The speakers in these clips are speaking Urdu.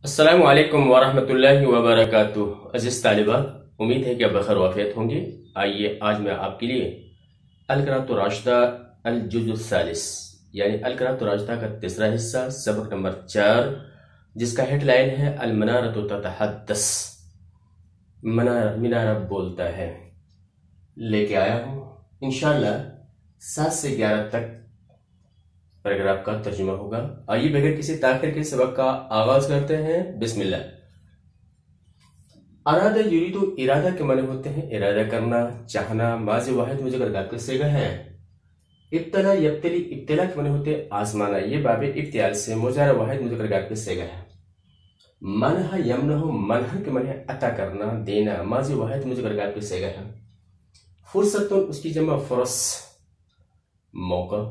السلام علیکم ورحمۃ اللہ وبرکاتہ۔ عزیز طالبات، امید ہے کہ آپ بخیر وافیت ہوں گے۔ آئیے آج میں آپ کے لیے القراءۃ الراشدہ الجزء الثالث یعنی القراءۃ الراشدہ کا تیسرا حصہ سبق نمبر 4 جس کا ہیڈ لائن ہے المنارۃ تتحدث، مینارہ بولتا ہے، لے کے آیا ہوں۔ انشاءاللہ 7 سے 11 تک پیراگراف کا ترجمہ ہوگا۔ آئیے بغیر کسی تاخیر کے سبق کا آغاز کرتے ہیں۔ بسم اللہ۔ ارادہ یریدو، ارادہ کے معنی ہوتے ہیں ارادہ کرنا، چاہنا، ماضی واحد مذکر کا صیغہ ہے۔ ابتلا یبتلی، ابتلا کے معنی ہوتے ہیں آزمانا، یہ باب ابتیال سے مضارع واحد مذکر کا صیغہ ہے۔ منح یمنح، منح کے معنی عطا کرنا، دینا، ماضی واحد مذکر کا صیغہ ہے۔ فرصت، اس کی جمع فرص، موقع۔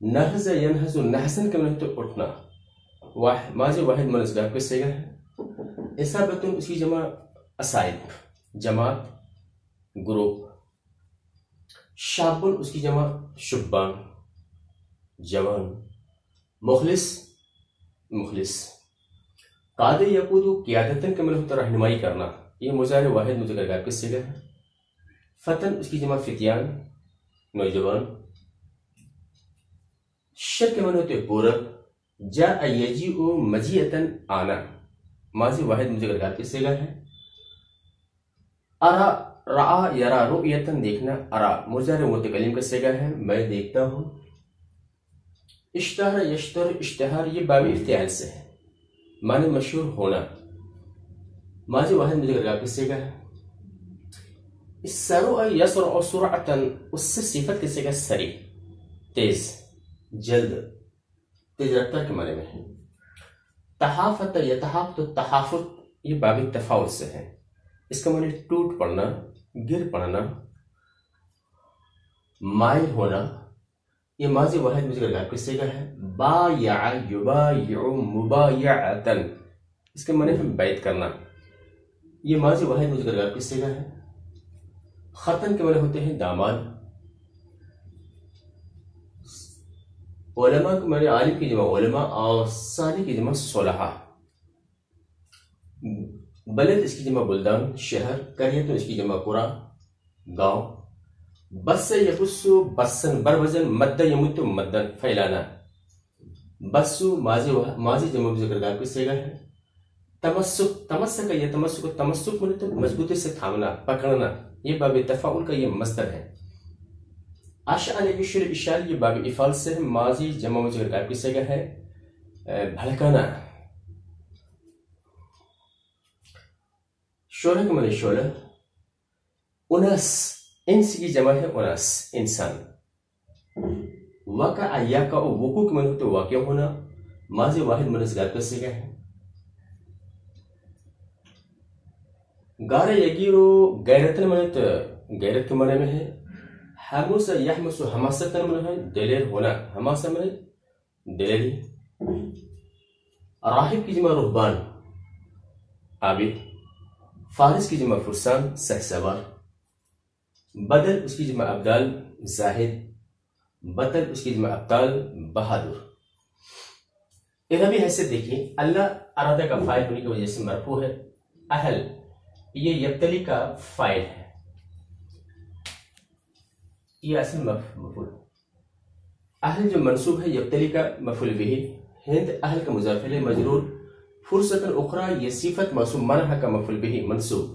نہز ینہز، نہزن کے معنی ہوتے اٹھنا، ماضی واحد مذکر کا صیغہ ہے۔ اصابت، اس کی جمع اصائب، جماعت، گروپ۔ شابن، اس کی جمع شبان، جوان۔ مخلص، مخلص۔ قاد یقود، قیادتن کے معنی ہوتا رہنمائی کرنا، یہ مضارع واحد مذکر کا صیغہ ہے۔ فتن، اس کی جمع فتیان، نوجوان۔ شر کے معنی ہوتے پورب۔ جاء یجیء مجیئتن، آنا، ماضی واحد مذکر کا صیغہ ہے۔ ارا، رعا یرا، رؤیتن، دیکھنا، ارا مضارع متکلم کا صیغہ ہے، میں دیکھتا ہوں۔ اشتہر یشتہر، اشتہار یہ باب افتعال سے ہے، معنی مشہور ہونا، ماضی واحد مذکر کا صیغہ ہے۔ السرع یسرع سرعتن، اس سے صفت کے صیغہ سریع، تیز، جلد، تیز رفتار کے معنی میں ہے۔ تحافت یتحافت، تحافت یہ باب تفاوت سے ہے، اس کا معنی ٹوٹ پڑنا، گر پڑنا، مائل ہونا، یہ ماضی واحد مذکر کا صیغہ ہے۔ بایع یبایع مبایعتن، اس کے معنی ہے بیعت کرنا، یہ ماضی واحد مذکر کا صیغہ ہے۔ ختن کے معنی ہوتے ہیں داماد۔ علماء کے معنی عالم کی جمع علماء اور صالح کی جمع صلحاء۔ بلد، اس کی جمع بلدان، شہر۔ قریۃ، اس کی جمع قرى، گاؤں۔ بس یبس بسن، بر وزن، مد یمد مدن، پھیلانا۔ بس ماضی جمع ذکر کا صیغہ ہے۔ تمسک، تمسک یتمسک، تمسک مضبوطی سے تھامنا، پکڑنا، یہ باب تفاعل کا یہ مصدر ہے۔ اشعل یشعل، اشعال یہ باب افعال سے ہے، ماضی جمع مذکر کا صیغہ ہے، بھڑکانا۔ شعلہ کے معنی شعلہ۔ انس، انس کی جمع ہے انس، انسان۔ وقع یقع، وقوع کے معنی ہوتے واقع ہونا، ماضی واحد مذکر کا صیغہ ہے۔ غار یغیرو، غیرتن معنی غیرت کے معنی میں ہے۔ حمس یحمس، حماستن معنی ہے دلیر ہونا، حماسہ معنی دلیری۔ راہب کی جمع رہبان، عابد۔ فارس کی جمع فرسان، سہسوار۔ بدل، اس کی جمع ابدال، زاہد۔ بطل، اس کی جمع ابطال، بہادر۔ ادبی حیثیت دیکھیے، اللہ ارادہ کا فاعل ہونے کی وجہ سے مرفوع ہے۔ اہل یہ یبتلی کا فاعل ہے، یہ اصل مفعول۔ اہل جو منصوب ہے یبتلی کا مفعول بھی۔ ہند اہل کا مضاف الیہ مجرور۔ فرصت اخرى یہ صفت موصوف، منح کا مفعول بھی منصوب۔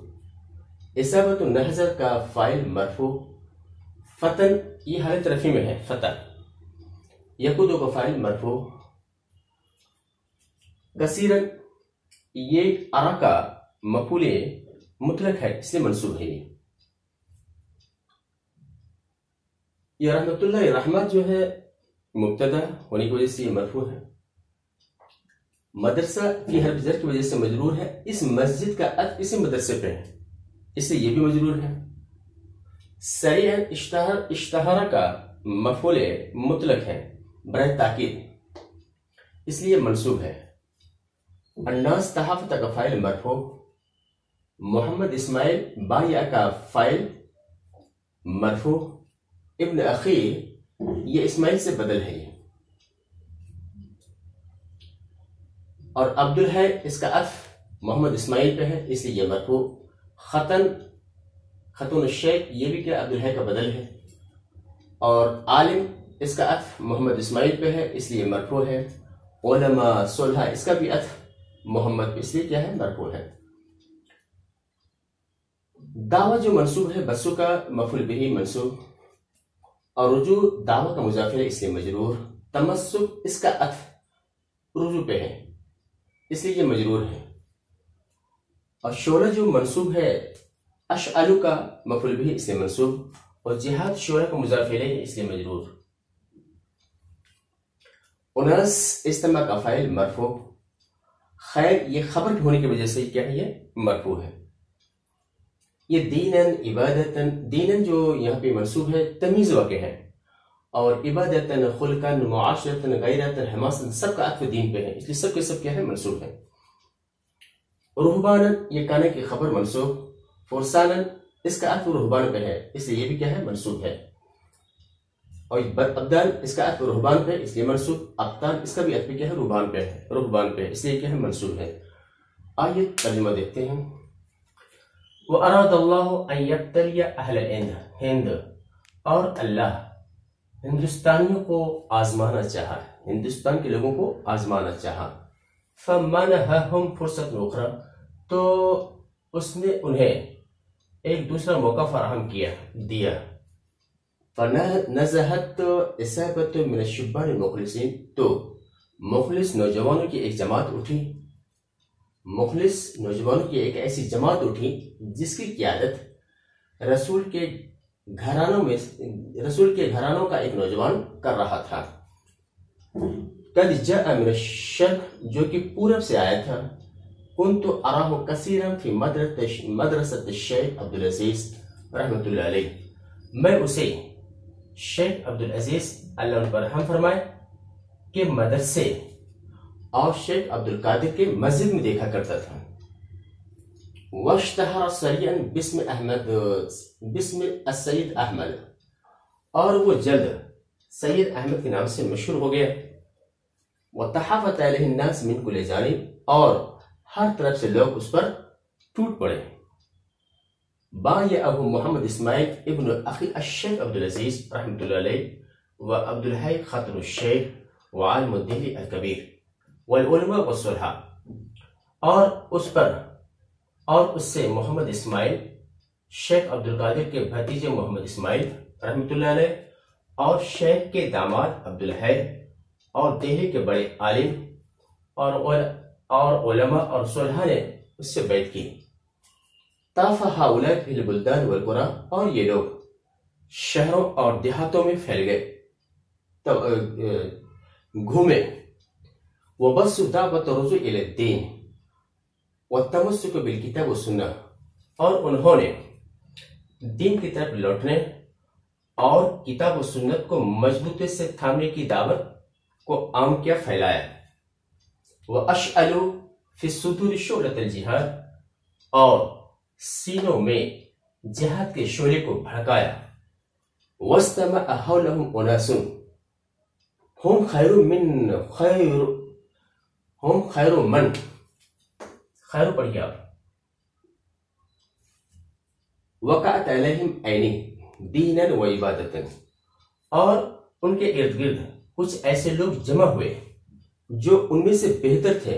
اصابت نہزر کا فاعل مرفوع۔ فتن یہ حالت رفع میں ہے، فتح۔ یقود کا فاعل مرفوع۔ کثیرن یہ ارا کا مفعول مطلق ہے، اس لیے منصوب ہے۔ یہ رحمت اللہ، رحمت جو ہے مبتدا ہونے کی وجہ سے یہ مرفوع ہے۔ مدرسہ فی حرف جر کی وجہ سے مجرور ہے، اس مسجد کا عطف اسی مدرسے پہ ہے، اس سے یہ بھی مجرور ہے۔ سریعا اشتہر، اشتہر کا مفعول مطلق ہے برائے تاکید، اس لیے منصوب ہے۔ الناس تحافت کا فاعل مرفوع۔ محمد اسماعیل بایع کا فاعل مرفوع۔ ابن اخی یہ اسماعیل سے بدل ہے۔ اور عبدل ہے اس کا عطف محمد اسماعیل پہ ہے اس لیے یہ مرفوع. خطن الشیخ یہ بھی کیا عبدالحی کا بدل ہے. اور عالم اس کا عطف محمد اسماعیل پہ ہے اس لیے مرفوع ہے. علماء صلحہ اس کا بھی عطف محمد پہ اس لیے کیا ہے مرفوع ہے. دعویٰ جو منصوب ہے بسو کا مفعول بہ منصوب اور رجوع دعویٰ کا مضاف ہے اس لیے مجرور. تمسک اس کا عطف رجوع پہ ہے اس لیے یہ مجرور ہے. اور شعلہ جو منصوب ہے اشعلو کا مفعول بہ اس لیے منصوب اور جہاد شعلہ کا مضاف الیہ اس لیے مجرور. اناس استماع کا فاعل مرفوع. خیر یہ خبر ہونے کی وجہ سے کیا ہے یہ مرفوع ہے. یہ دینن عبادتن دینن جو یہاں پہ منصوب ہے تمیز واقع ہے اور عبادتن خلقن معاشرتن غیرتن حماسن سب کا عطف دین پہ ہے اس لیے سب کے سب کیا ہے منصوب ہے. رہبانن یہ کانے کی خبر منصوب. فرسانن اس کا عطف رہبان پہ ہے اس لیے یہ بھی کیا ہے منصوب ہے. اور ابدان اس کا عطف رہبان پہ اس لیے منصوب. ابطان اس کا بھی عطف کیا ہے رہبان پہ ہے رہبان پہ اس لیے کیا ہے منصوب ہے. آئیے ترجمہ دیکھتے ہیں. وَأَرَادَ اللَّهُ أَن يَبْتَلِيَ أَهْلَ ہند اور اللہ ہندوستانیوں کو آزمانا چاہا ہندوستان کے لوگوں کو آزمانا چاہا. فَمَنَحَهُمْ فُرْصَةً أُخْرَى تو اس نے انہیں ایک دوسرا موقع فراہم دیا. فَنَزَحَتْ إِصَابَةٌ مِنَ الشُّبَّانِ الْمُخْلِصِينَ تو مخلص نوجوانوں کی ایک جماعت اٹھی. مخلص نوجوانوں کی ایک ایسی جماعت اٹھی جس کی قیادت رسول کے گھرانوں کا ایک نوجوان کر رہا تھا. قد جاء من الشرق جو کہ پورب سے آیا تھا. كنت أراه كثيرا في مدرسة الشیخ عبدالعزیز رحمۃ اللہ علیہ میں اسے شیخ عبدالعزیز اللہ ان پر رحم فرمائے کے مدرسے اور شیخ عبدالقادر کے مسجد میں دیکھا کرتا تھا. واشتہر سریعا باسم السید احمد اور وہ جلد سید احمد کے نام سے مشہور ہو گیا. وتحافت علیہ الناس من کل جانب اور ہر طرف سے لوگ اس پر ٹوٹ پڑے. بایعہ محمد اسماعیل ابن اخی الشیخ عبدالعزیز رحمۃ اللہ علیہ و عبدالحی خطر الشیخ وعالم الدہلی الکبیر والعلماء والصلحاء اور اس سے محمد اسماعیل شیخ عبدالقادر کے بھتیجے محمد اسماعیل رحمۃ اللہ علیہ اور شیخ کے داماد عبدالحی اور دہلی کے بڑے عالم اور علماء اور صلحاء نے اس سے بیعت کی. طاف ہؤلاء فی البلدان والقرى اور یہ لوگ شہروں اور دیہاتوں میں پھیل گئے گھومے. وبثوا دعوة الرجوع إلى الدين والتمسك بالكتاب والسنة اور انہوں نے دین کی طرف لوٹنے اور کتاب و سنت کو مضبوطی سے تھامنے کی دعوت کو عام کیا پھیلایا. وَأَشْعَلُوا فِي الصُّدُورِ شُعْلَةَ الْجِهَادِ اور سینوں میں جہاد کے شعلے کو بھڑکایا. وَاسْتَمَعَ حَوْلَهُمْ أُنَاسٌ ہم خیر من خیر پڑھیے آپ. وقعت علیہم عینی دینا و عبادتا اور ان کے ارد گرد کچھ ایسے لوگ جمع ہوئے جو ان میں سے بہتر تھے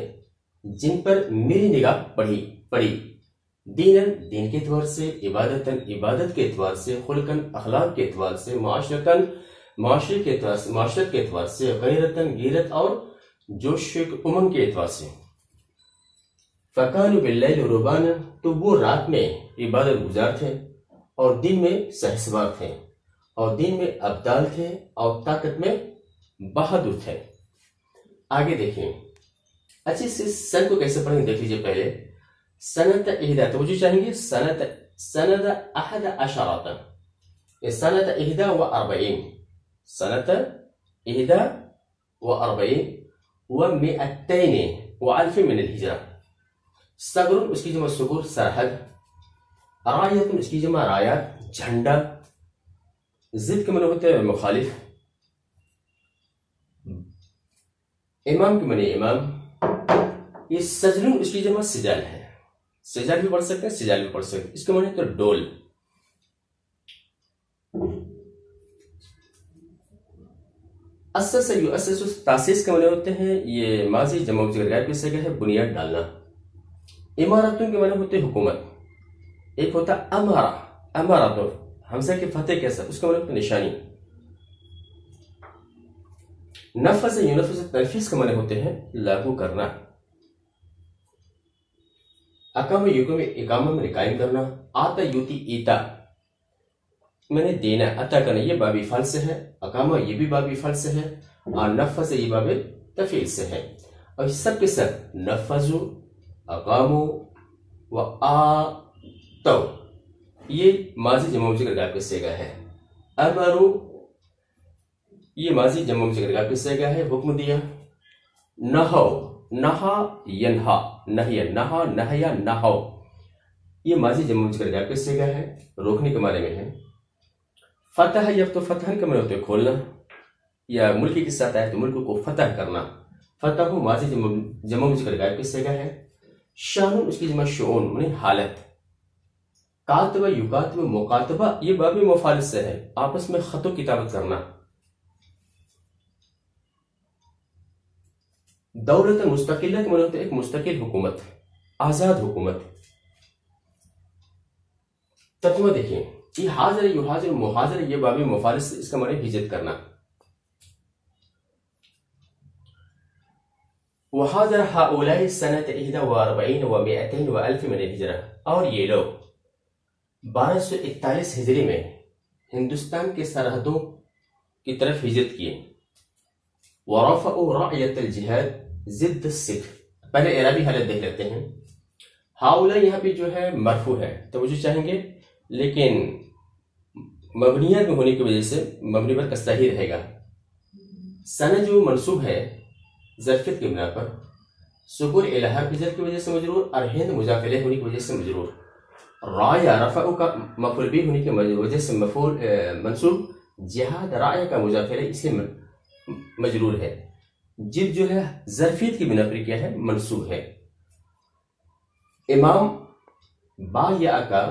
جن پر میری نگاہ پڑی. دینن دین کے اعتبار سے، عبادتن عبادت کے اعتبار سے، خلقن اخلاق کے اعتبار سے، معاشرت کے اعتبار سے، غیرتن غیرت اور جوش امنگ کے اعتبار سے. فَكَانُوا بِاللَّيْلِ رُهْبَانًا تو وہ رات میں عبادت گزار تھے اور دن میں سہسوار تھے اور دن میں ابدال تھے اور طاقت میں بہادر تھے. آگے دیکھیں اچھی سے سن کو کیسے پڑھیں دیکھ لیجیے. پہلے سنت اہدا توجہ چاہیں گے. سند احد عشرات سنت اہدا و اربعین سنت اہدا و اربعین و مئتین و الف من الہجرہ. صبر اس کی جمع صبر سرحد. رایت اس کی جمع رایات جھنڈا. ضد کے معنی ہوتے ہیں مخالف. امام کے معنی امام. یہ سجلن اس کی جمع سجال ہے، سجال بھی پڑھ سکتے ہیں، سجال بھی پڑھ سکتے ہیں، اس کے معنی تو ڈول۔ اسس یؤسس، تاسیس کے معنی ہوتے ہیں یہ ماضی جمع مذکر غائب کی صیغہ ہے، بنیاد ڈالنا۔ امارتون کے معنی ہوتے ہیں حکومت، ایک ہوتا امارہ، امارتو حمزہ کے فتح کے ساتھ، اس کا معنی ہوتا ہے نشانی۔ نفذ ینفذ، تنفیذ کے معنی ہوتے ہیں لاگو کرنا۔ اقام یقوم، اقامہ میں قائم کرنا۔ آتا یوتی، ایتا میں نے دینا، عطا کرنا، یہ باب فعل سے ہے۔ اقامہ یہ بھی باب فعل سے ہے، اور نفذ یہ باب تفعیل سے ہے۔ اور اس سب کے ساتھ نفذو، اقامو و آتو یہ ماضی جمع مذکر غائب کا صیغہ ہے۔ امرو یہ ماضی جمع مذکر غائب کا صیغہ ہے، حکم دیا۔ نہو، نہا ینہا، نہیا، نہا نہیا نہو یہ ماضی جمع مذکر غائب کا صیغہ ہے، روکنے کے معنی میں ہے۔ فتح یفتح، فتح کے معنی ہوتے ہیں کھولنا، یا ملکی کے ساتھ آئے تو ملک کو فتح کرنا۔ فتح ماضی جمع مذکر غائب کا صیغہ ہے۔ شان اس کی جمع شؤون یعنی حالت۔ کاتبہ یکاتب، مکاتبہ یہ باب مفعول سے ہے، آپس میں خط و کتابت کرنا۔ دولت مستقلہ کے معنی ہوتے ہیں ایک مستقل حکومت، آزاد حکومت۔ ترجمہ دیکھیں، یہ حاضر یحاضر، محاضر یہ باب مفعول سے، اس کا معنی ہجرت کرنا۔ وحاضر هؤلاء سنة 41 و200 و1000 من الہجرہ، اور یہ لوگ 1241 ہجری میں ہندوستان کے سرحدوں کی طرف ہجرت کیے۔ ورفعوا رعیت الجہاد ضد السکھ، پہلے اعرابی حالت دیکھ لیتے ہیں۔ ہاؤلاء یہاں پہ جو ہے مرفوع ہے، توجہ چاہیں گے، لیکن مبنیات میں ہونے کی وجہ سے مبنی پر کسرہ ہی رہے گا۔ سنہ جو منصوب ہے ظرفیت کی بنا پر، سکون الہ کی ظرف کی وجہ سے مجرور، اور ہند مضاف الیہ ہونے کی وجہ سے مجرور۔ رایہ رفع کا مفعول بھی ہونے کی وجہ سے مفعول منصوب، جہاد رایہ کا مضاف الیہ اس لیے مجرور ہے۔ جب جو ہے ظرفیت کی بنا پر کیا ہے، منصوب ہے۔ امام با یا کا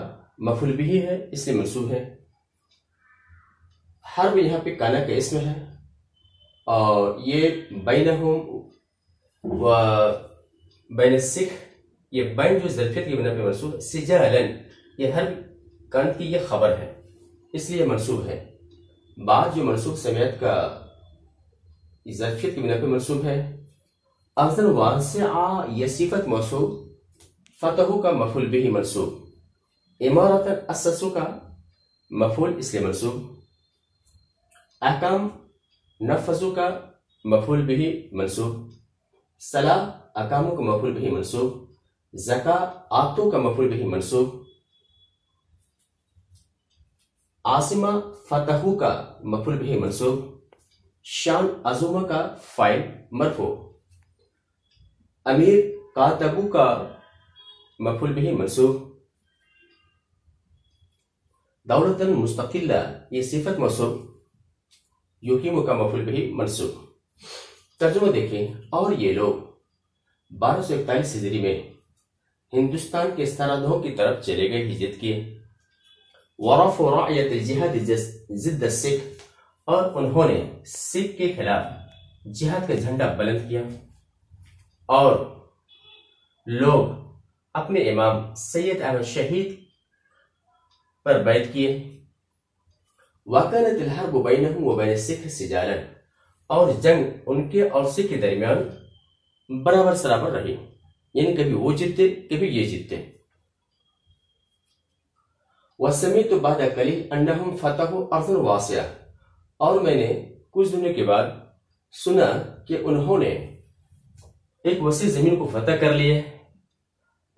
مفعول بھی ہے، اس لیے منصوب ہے۔ حرب یہاں پہ کانا کا اسم ہے، اور یہ بینہم و بین السکھ، یہ بین جو ظرفیت کی بنا پہ منصوب، سجالن یہ حرب کان کی یہ خبر ہے، اس لیے منصوب ہے۔ بعد جو منصوب سمیت کا ظرفیت کی بنا پہ منصوب ہے۔ افضل واسعہ یہ صفت موصوب، فتح کا مفعول بھی منصوب۔ امارت اسسو کا مفعول اس لیے منصوب۔ احکام نفذو کا مفعول بھی منصوب۔ صلاح اقامو کا مفعول بھی منصوب۔ زکا آتو کا مفعول بھی منصوب۔ عاصمہ فتحو کا مفعول بھی منصوب۔ شان عظمہ کا فاعل مرفوع۔ امیر کاتبو کا مفعول بھی منصوب۔ دولت مستقلہ یہ صفت موصوف، یقیمو کا مفعول بھی منصوب۔ ترجمہ دیکھیں، اور یہ لوگ 1241 ہجری میں ہندوستان کے سرحدوں کی طرف چلے گئے، ہجرت کیے۔ ورفعوا رعیت الجہاد ضد السکھ، اور انہوں نے سکھ کے خلاف جہاد کا جھنڈا بلند کیا، اور لوگ اپنے امام سید احمد شہید پر بیعت کیے۔ وَكَانَتِ الْحَرْبُ بَيْنَهُمْ وَبَيْنَ السِّكْھِ سِجَالًا، اور جنگ ان کے اور سکھ کے درمیان برابر سرابر رہی، یعنی کبھی وہ جیتے کبھی یہ جیتے۔ وَسَمِعْتُ بَعْدَ قَلِيلٍ أَنَّهُمْ فَتَحُوا أَرْضًا وَاسِعَةً، اور میں نے کچھ دنوں کے بعد سنا کہ انہوں نے ایک وسیع زمین کو فتح کر لیا۔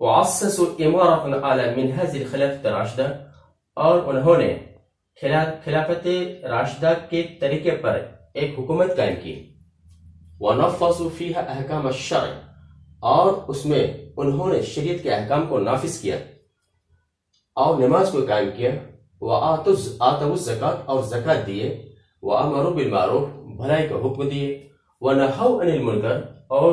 وَعَسَّسُوا إِمَارَةً عَلَى مِنْهَاجِ الْخِلَافَةِ الرَّاشِدَةِ، اور انہوں نے خلافت راشدہ کے طریقے پر ایک حکومت قائم کی۔ وَنَفَّذُوا فِيهَا أَحْكَامَ الشَّرْعِ، اور اس میں انہوں نے شریعت کے احکام کو نافذ کیا اور نماز کو قائم کیا۔ وَآتَوُا الزَّكَاةَ، اور زکوٰۃ دیے۔ وَأَمَرُوا بِالْمَعْرُوفِ، بھلائی کا حکم دیے۔ وَنَهَوْا عَنِ الْمُنکَرِ، اور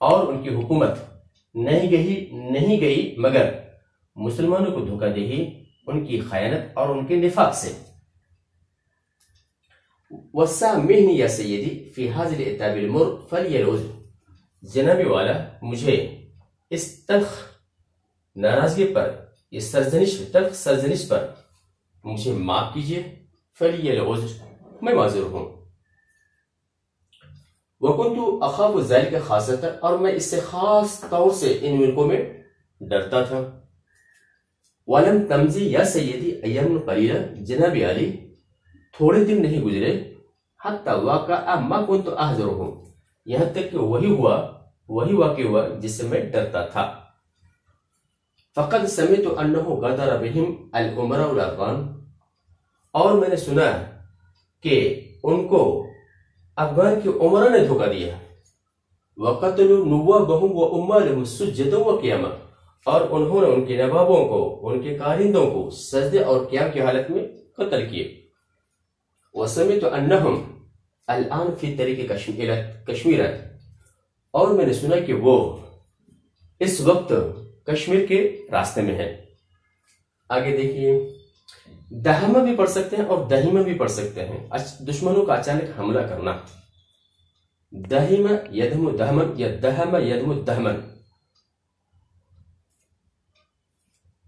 اور ان کی حکومت نہیں گئی مگر مسلمانوں کو دھوکہ دہی، ان کی خیانت اور ان کے نفاق سے۔ وَسَامِحْنِي يَا سَيِّدِي فِي هَذِهِ الْعِتَابِ الْمُرِّ فَلْيَلْعُذْرُ، جناب والا مجھے اس تلخ ناراضگی پر، اس تلخ سرزنش پر مجھے معاف کیجیے، فَلْيَلْعُذْرُ، میں معذور ہوں۔ وَكُنْتُ أَخَافُ ذَلِكَ خَاصَّةً، اور میں اس سے خاص طور سے ان ملکوں میں ڈرتا تھا۔ وَلَمْ تَمْضِ يَا سَيِّدِي أَيَّامٌ قَلِيلَةٌ، جناب علی تھوڑے دن نہیں گزرے، حَتَّى وَقَعَ مَا كُنْتُ أَحْذَرُهُ، یہاں تک کہ وہی واقع ہوا جس سے میں ڈرتا تھا۔ فَقَدْ سَمِعْتُ أَنَّهُ غَدَرَ بِهِمْ الْأُمَرَاءُ الْأَفْغَانُ، اور میں نے سنا کہ ان کو افغان کے عمرا نے دھوکہ دیا۔ وَقَتَلُوا نُوَّابَهُمْ وَأُمَّالَهُمْ سُجَّدًا وَقِيَامًا، اور انہوں نے ان کے نوابوں کو، ان کے کارندوں کو سجدے اور قیام کی حالت میں قتل کیے۔ وَسَمِعْتُ أَنَّهُمْ الْآنَ فِي طَرِيقِ کشمیر، اور میں نے سنا کہ وہ اس وقت کشمیر کے راستے میں ہیں۔ آگے دیکھیے، دہمہ بھی پڑھ سکتے ہیں اور دہیمہ بھی پڑھ سکتے ہیں، دشمنوں کا اچانک حملہ کرنا۔ دہیمہ یدہم دہمن یا دہمہ یدہم دہمن۔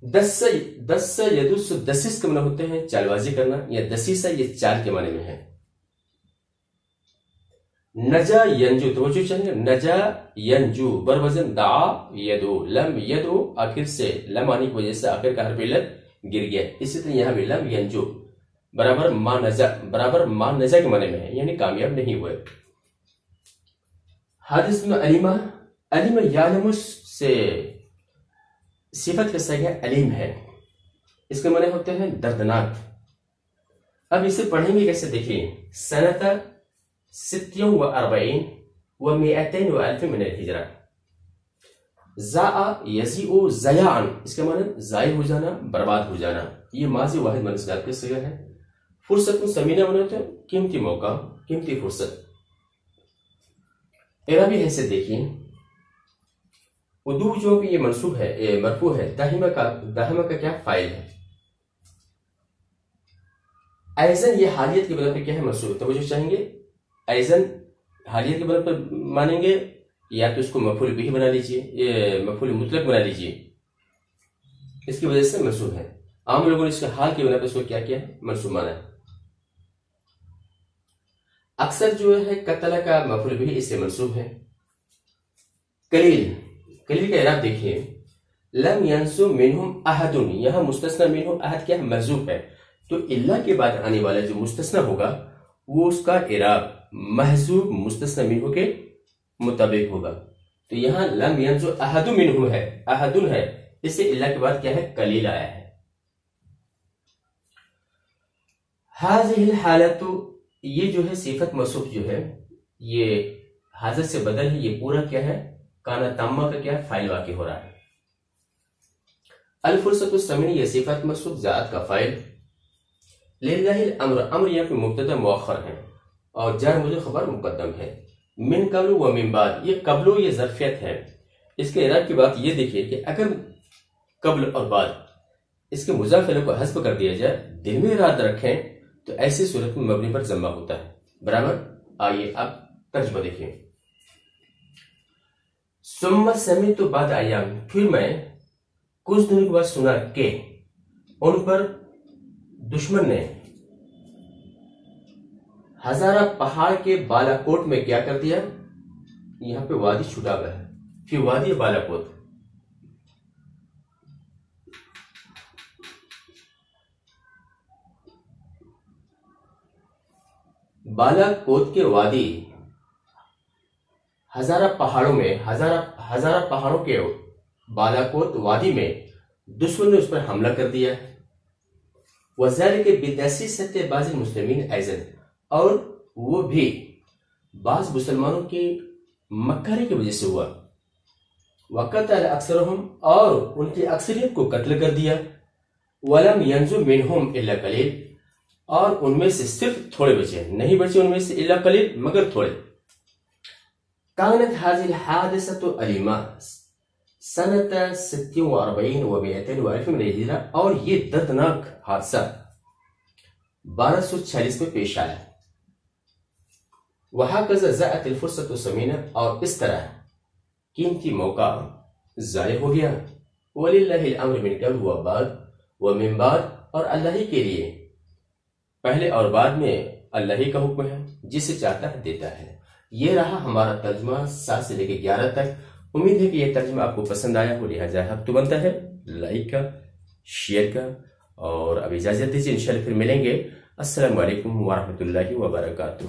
دس یدس دسیس کے معنی ہوتے ہیں چال بازی کرنا، یا دسیسہ یہ چال کے معنی میں ہے۔ نجا ینجو، توجہ چاہیے، نجا ینجو بروزن دعا یدو، لم یدو آخر سے لم آنے کی وجہ سے آخر کا حرف علت گر گیا، اسی طرح یہاں بھی لم ینجو برابر ما نجا کے معنی میں ہے، یعنی کامیاب نہیں ہوئے۔ حادث میں علیم یعلم سے صفت کا صیغہ علیم ہے، اس کے معنی ہوتے ہیں دردناک۔ اب اسے پڑھیں گے کیسے، دیکھیں، سنۃ 46 و200 وألف من الہجرہ۔ زاء یزیء ضیاعا، اس کے معنی ضائع ہو جانا، برباد ہو جانا، یہ ماضی واحد منصوبات کا صیغہ ہے۔ فرصت ثمینہ معنی ہوتا ہے قیمتی موقع، قیمتی فرصت۔ اعرابی حیثیت دیکھیں، ادو جو کہ یہ منصوب ہے، مرفوع ہے، دہمہ کا کیا فاعل ہے۔ ایزن یہ حالیت کی بنا پر کیا ہے، منصوب، توجہ چاہیں گے، ایزن حالیت کی بنا پر مانیں گے، یا تو اس کو مفعول بھی بنا لیجئے، مفعول مطلق بنا لیجئے، اس کی وجہ سے منصوب ہے۔ عام لوگوں نے اس کے حال کی بنا پر اس کو کیا کیا ہے، منصوب مانا ہے۔ اکثر جو ہے قتل کا مفعول بھی اس سے منصوب ہے۔ قلیل کا اعراب دیکھیے، لم ینسو منہم احد، یہاں مستثنی منہم احد کیا ہے، محذوف ہے، تو الا کے بعد آنے والا جو مستثنی ہوگا وہ اس کا اعراب محذوف مستثنی منہ کے مطابق ہوگا۔ تو یہاں لم ینسو احد منہم ہے، احد ہے، اس سے الا کے بعد کیا ہے، قلیل آیا ہے۔ هذه الحالت، یہ جو ہے صفت موصوف جو ہے، یہ حاضر سے بدل ہے، یہ پورا کیا ہے، کانا تامہ کا کیا فائل واقع ہو رہا ہے۔ الفرصت الثمینہ یہ صفت موصوف ذات کا فائل۔ للہ الامر، امر یہاں پہ مبتدا مؤخر ہے اور جار مجرور خبر مقدم ہے۔ من قبل و من بعد، یہ قبل و یہ ظرفیت ہے۔ اس کے اعراب کی بات یہ دیکھیے کہ اگر قبل اور بعد اس کے مضاف الیہ کو حذف کر دیا جائے، دل میں ارادہ رکھیں، تو ایسی صورت میں مبنی پر ضمہ ہوتا ہے، برابر۔ آئیے اب ترجمہ دیکھیں۔ ثم سمعت بعد ایام، پھر میں کچھ دنوں کے بعد سنا کہ ان پر دشمن نے ہزارہ پہاڑ کے بالا کوٹ میں کیا کر دیا، یہاں پہ وادی چھٹا ہوا ہے، پھر وادی بالا کوٹ، بالا کوت کے وادی، ہزارہ پہاڑوں میں، ہزارہ پہاڑوں کے بالا کوت وادی میں دشمن نے اس پر حملہ کر دیا۔ وَذَلِكَ بِدَسِیسَةِ بَعْضِ الْمُسْلِمِینَ أَيْضًا، اور وہ بھی بعض مسلمانوں کی مکاری کی وجہ سے ہوا۔ وَقَتَلَ أَكْثَرَهُمْ، اور ان کی اکثریت کو قتل کر دیا۔ وَلَمْ يَنْجُ مِنْهُمْ إِلَّا قَلِيلٌ، اور ان میں سے صرف تھوڑے بچے، نہیں بچے ان میں سے الا قلیل مگر تھوڑے۔ كانت هذه الحادثة أليمة سنة 46 و200 وألف من الهجرة، اور یہ دردناک حادثہ 1246 میں پیش آیا. وهكذا زاءت الفرصة الثمينة، اور اس طرح قیمتی موقع ضائع ہو گیا. وَلِلَّهِ الْأَمْرُ مِنْ قَبْلُ وَبَعْدُ وَمِنْ بَعْدُ، اور اللہ ہی کے لیے پہلے اور بعد میں اللہ ہی کا حکم ہے، جسے چاہتا ہے دیتا ہے. یہ رہا ہمارا ترجمہ 7 سے لے کے 11 تک. امید ہے کہ یہ ترجمہ آپ کو پسند آیا ہو، لہٰذا حق تو بنتا ہے لائک کا، شیئر کا. اور اب اجازت دیجیے، انشاءاللہ پھر ملیں گے. السلام علیکم ورحمۃ اللہ وبرکاتہ.